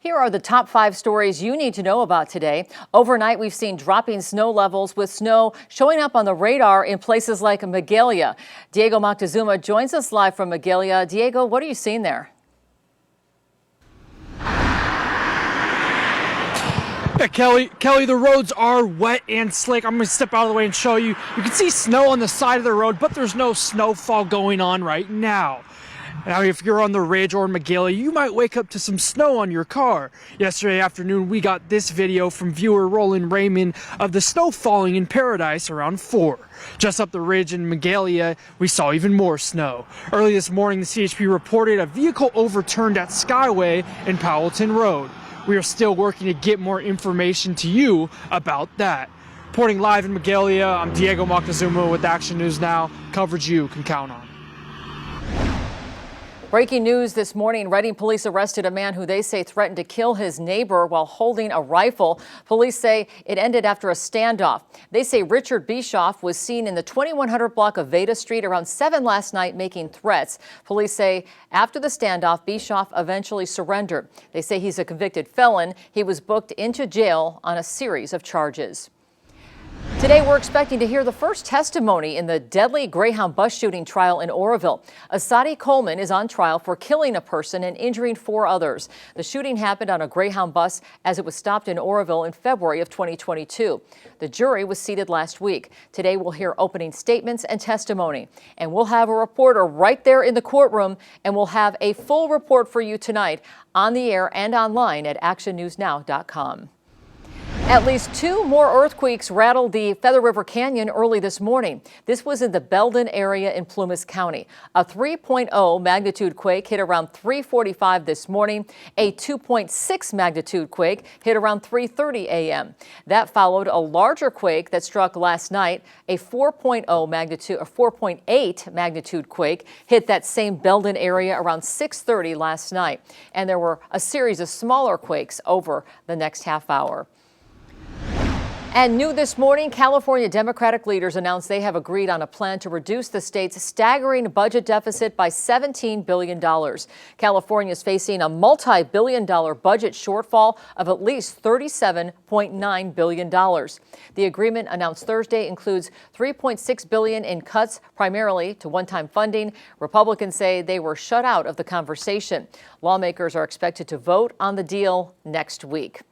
Here are the top 5 stories you need to know about today. Overnight, we've seen dropping snow levels with snow showing up on the radar in places like Magalia. Diego Moctezuma joins us live from Magalia. Diego, what are you seeing there? Yeah, Kelly, the roads are wet and slick. I'm going to step out of the way and show you. You can see snow on the side of the road, but there's no snowfall going on right now. Now, if you're on the ridge or in Magalia, you might wake up to some snow on your car. Yesterday afternoon, we got this video from viewer Roland Raymond of the snow falling in Paradise around 4. Just up the ridge in Magalia, we saw even more snow. Early this morning, the CHP reported a vehicle overturned at Skyway in Powelton Road. We are still working to get more information to you about that. Reporting live in Magalia, I'm Diego Moctezuma with Action News Now. Coverage you can count on. Breaking news this morning, Reading police arrested a man who they say threatened to kill his neighbor while holding a rifle. Police say it ended after a standoff. They say Richard Bischoff was seen in the 2100 block of Veda Street around 7 last night making threats. Police say after the standoff, Bischoff eventually surrendered. They say he's a convicted felon. He was booked into jail on a series of charges. Today, we're expecting to hear the first testimony in the deadly Greyhound bus shooting trial in Oroville. Asadi Coleman is on trial for killing a person and injuring 4 others. The shooting happened on a Greyhound bus as it was stopped in Oroville in February of 2022. The jury was seated last week. Today, we'll hear opening statements and testimony. And we'll have a reporter right there in the courtroom, and we'll have a full report for you tonight on the air and online at actionnewsnow.com. At least 2 more earthquakes rattled the Feather River Canyon early this morning. This was in the Belden area in Plumas County. A 3.0 magnitude quake hit around 3:45 this morning. A 2.6 magnitude quake hit around 3:30 a.m. That followed a larger quake that struck last night. A 4.0 magnitude, a 4.8 magnitude quake hit that same Belden area around 6:30 last night. And there were a series of smaller quakes over the next half hour. And new this morning, California Democratic leaders announced they have agreed on a plan to reduce the state's staggering budget deficit by $17 billion. California is facing a multi-billion-dollar budget shortfall of at least $37.9 billion. The agreement announced Thursday includes $3.6 billion in cuts, primarily to one-time funding. Republicans say they were shut out of the conversation. Lawmakers are expected to vote on the deal next week.